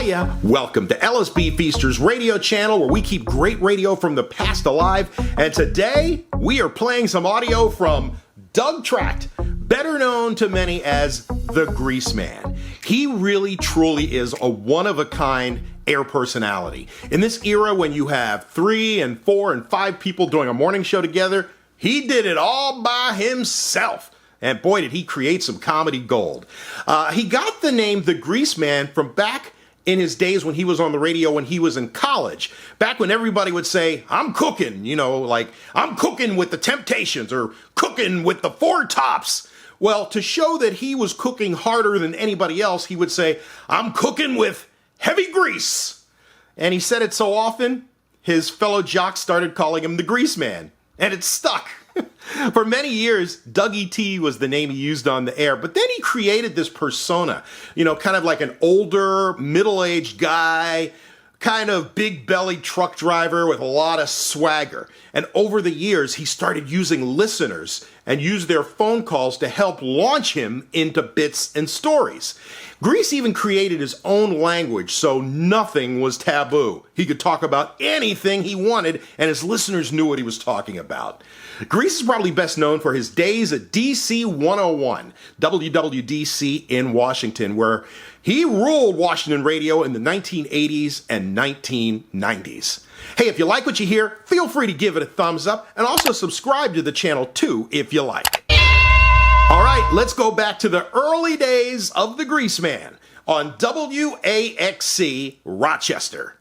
Hiya, welcome to LSB Feasters radio channel where we keep great radio from the past alive, and today we are playing some audio from Tract, better known to many as the Greaseman. He really truly is a one-of-a-kind air personality. In this era when you have 3 and 4 and 5 people doing a morning show together, he did it all by himself. And boy, did he create some comedy gold. He got the name the Greaseman from back in his days when he was on the radio when he was in college. Back when everybody would say, I'm cooking, you know, like, I'm cooking with the Temptations or cooking with the Four Tops. Well, to show that he was cooking harder than anybody else, he would say, I'm cooking with heavy grease. And he said it so often, his fellow jocks started calling him the Greaseman. And it stuck. For many years, Dougie T was the name he used on the air, but then he created this persona, you know, kind of like an older, middle-aged guy, kind of big-bellied truck driver with a lot of swagger. And over the years, he started using listeners and used their phone calls to help launch him into bits and stories. Grease even created his own language, so nothing was taboo. He could talk about anything he wanted, and his listeners knew what he was talking about. Grease is probably best known for his days at DC 101, WWDC in Washington, where he ruled Washington radio in the 1980s and 1990s. Hey, if you like what you hear, feel free to give it a thumbs up, and also subscribe to the channel too if you like. All right, let's go back to the early days of the Greaseman on WAXC Rochester.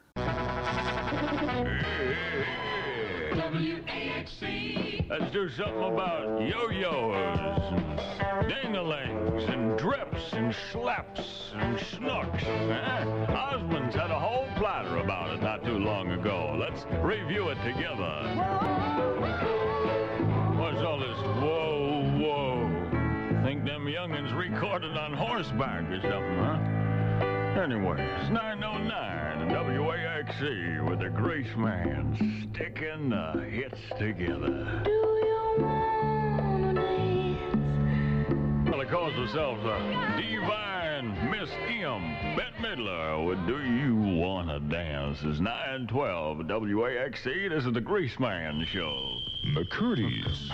WAXC. Let's do something about yo-yos and ding-a-lings and drips and slaps and snooks. Osmond's had a whole platter about it not too long ago. Let's review it together. What's all this whoa, whoa? Think them youngins recorded on horseback or something, huh? Anyway, it's 9:09 and WAXC with the Greaseman sticking the hits together. Do you wanna dance? Well, it calls themselves a divine Miss M. Bette Midler with Do You Wanna Dance? It's 9:12 at WAXC. This is the Greaseman Show. McCurdy's.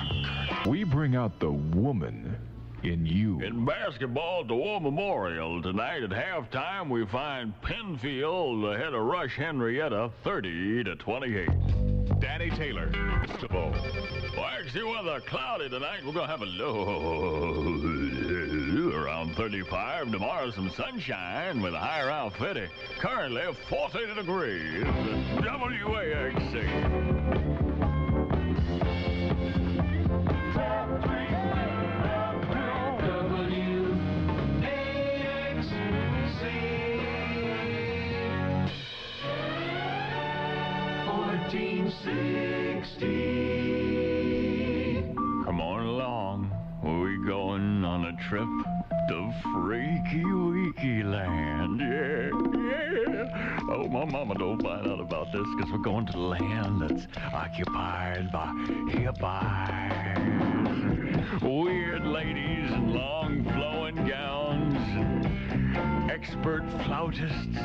We bring out the woman in you. In basketball, the War Memorial tonight at halftime, we find Penfield ahead of Rush Henrietta 30-28. Danny Taylor. Well, actually, weather cloudy tonight. We're going to have a low around 35. Tomorrow, some sunshine with a high around 50. Currently, 40 degrees at WAXC. Come on along, we're going on a trip to Freaky Weeky Land. Yeah. Oh, my mama don't find out about this because we're going to the land that's occupied by hip eyes, weird ladies in long flowing gowns, and expert flautists.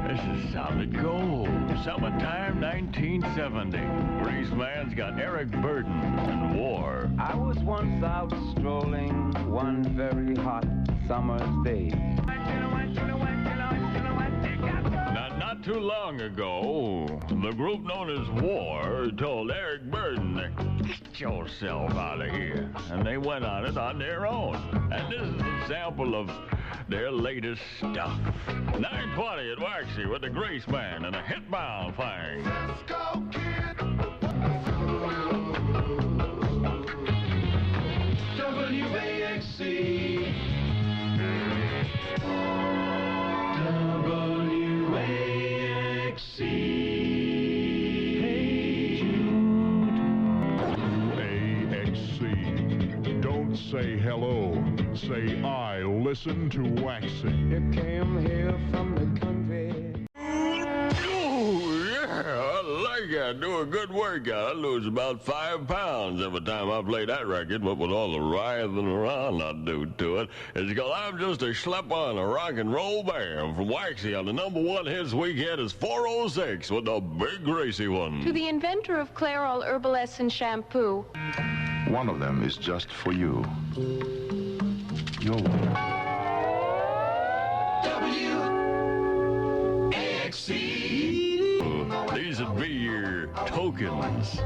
This is solid gold. Summertime 1970. Greaseman's got Eric Burden and War. I was once out strolling one very hot summer's day. Not too long ago, the group known as War told Eric Burden to get yourself out of here. And they went on it on their own. And this is a sample of their latest stuff. 9:20 at Waxy with the Greaseman and a hit-bound thing. Let's go, kid. WAXC. WAXC. AXC. Don't say hello. Say I listen to Waxy. You came here from the country. Ooh, yeah, I like it. I do a good workout. I lose about 5 pounds every time I play that record, but with all the writhing around I do to it, it's because I'm just a schlepper and a rock and roll band. From WAXC on the #1 hits weekend is 406 with the big greasy one. To the inventor of Clairol Herbal Essence Shampoo. One of them is just for you. You're welcome. WAXC. These would be your tokens.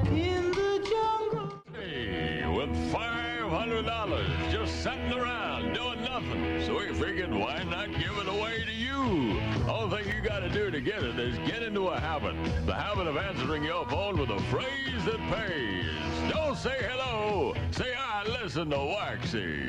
Hey, with $500 just sitting around doing nothing. So we figured, why not give it away to you? All thing you got to do to get it is get into a habit. The habit of answering your phone with a phrase that pays. Don't say hello. Say, I listen to WAXC.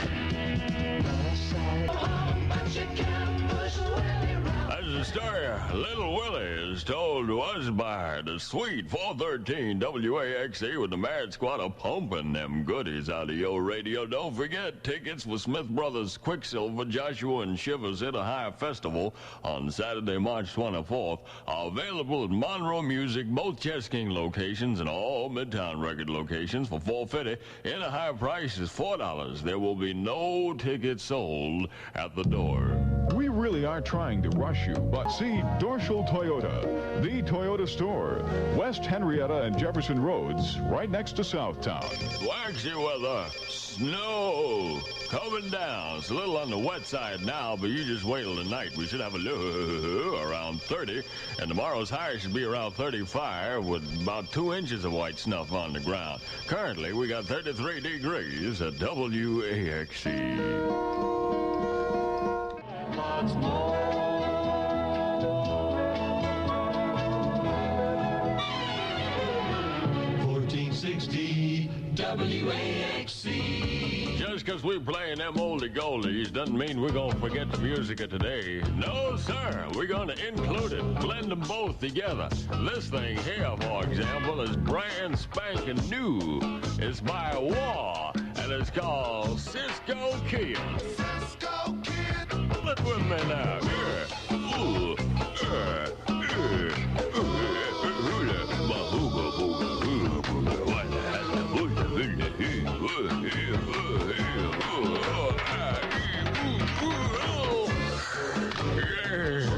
That's the story Little Willie is told to us by the sweet 413 WAXC with the Mad Squad of pumping them goodies out of your radio. Don't forget, tickets for Smith Brothers Quicksilver, Joshua and Shivers Hit a High Festival on Saturday, March 24th are available at Monroe Music, both Chess King locations and all Midtown Record locations for $4.50. In a high price is $4. There will be no tickets sold at the door. We really are trying to rush you, but see Dorschel Toyota, the Toyota store, West Henrietta and Jefferson Roads, right next to Southtown. Waxy weather, snow coming down. It's a little on the wet side now, but you just wait till tonight. We should have a low around 30, and tomorrow's high should be around 35 with about 2 inches of white snuff on the ground. Currently, we got 33 degrees at WAXC. 1460 WAXC. Just because we're playing them oldie goldies doesn't mean we're going to forget the music of today. No, sir. We're going to include it, blend them both together. This thing here, for example, is brand spanking new. It's by War, and it's called Cisco Kid. Cisco Kid. Pull it with me now.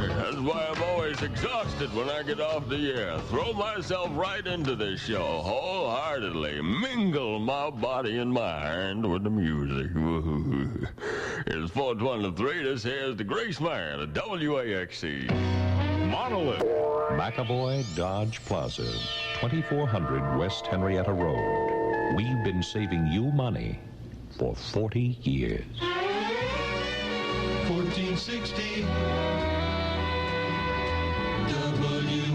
That's why I'm always exhausted when I get off the air. Throw myself right into this show wholeheartedly. Mingle my body and mind with the music. It's 423. This here's the Greaseman at WAXC. Monolith. McAvoy Dodge Plaza, 2400 West Henrietta Road. We've been saving you money for 40 years. 1460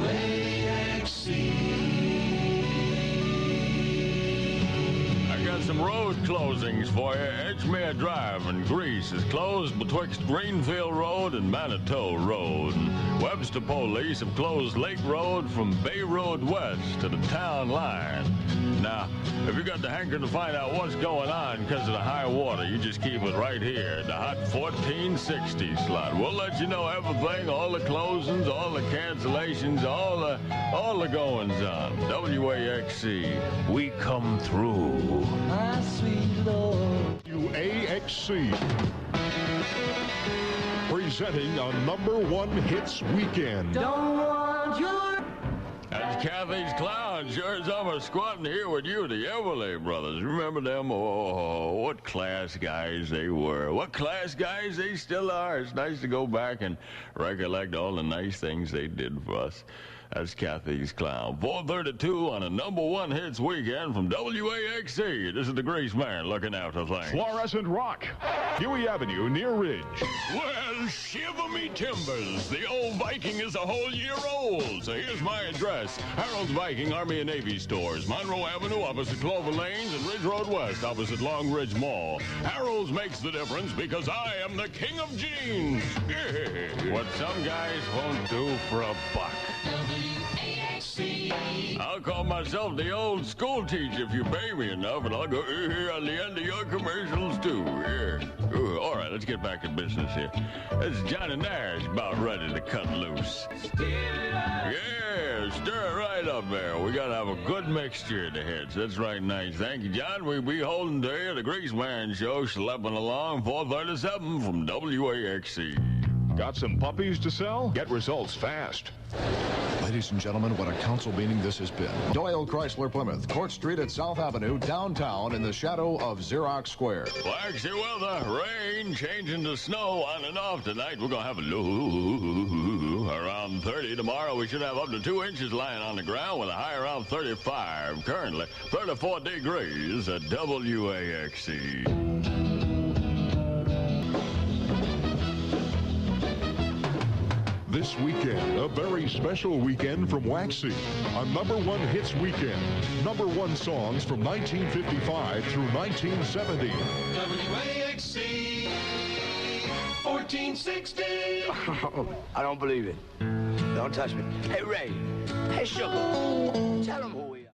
WAXC. I got some road closings for you. Edgemere Drive in Greece is closed betwixt Greenfield Road and Manitou Road. Webster Police have closed Lake Road from Bay Road West to the town line. Now, if you got the hanker to find out what's going on because of the high water, you just keep it right here, the hot 1460 slot. We'll let you know everything, all the closings, all the cancellations, all the goings on. WAXC, we come through. WAXC. Presenting a #1 hits weekend. That's Kathy's Clown. Sure as I'm squatting here with you, the Everly Brothers. Remember them? Oh, what class guys they were. What class guys they still are. It's nice to go back and recollect all the nice things they did for us. That's Kathy's Clown. 432 on a #1 hits weekend from WAXC. This is the Greaseman looking out for things. Fluorescent Rock. Huey Avenue near Ridge. Well, shiver me timbers. The old Viking is a whole year old. So here's my address. Harold's Viking Army and Navy Stores. Monroe Avenue opposite Clover Lanes and Ridge Road West opposite Long Ridge Mall. Harold's makes the difference because I am the king of jeans. What some guys won't do for a buck. WAXC. I'll call myself the old school teacher if you pay me enough, and I'll go here on the end of your commercials too. Yeah. Ooh, all right, let's get back to business here. This Johnny Nash about ready to cut loose. Yeah, stir it right up there. We gotta have a good mixture of the hits. That's right, nice. Thank you, John. We be holding to you, the Greaseman Show, schlepping along, 437 from WAXC. Got some puppies to sell? Get results fast. Ladies and gentlemen, what a council meeting this has been. Doyle Chrysler Plymouth, Court Street at South Avenue, downtown in the shadow of Xerox Square. Waxy weather, rain, changing to snow on and off tonight. We're going to have a low around 30. Tomorrow we should have up to 2 inches lying on the ground with a high around 35. Currently 34 degrees at WAXC. This weekend, a very special weekend from WAXC. A #1 hits weekend. #1 songs from 1955 through 1970. WAXC 1460. I don't believe it. Don't touch me. Hey, Ray. Hey, Sugar. Tell them who we are.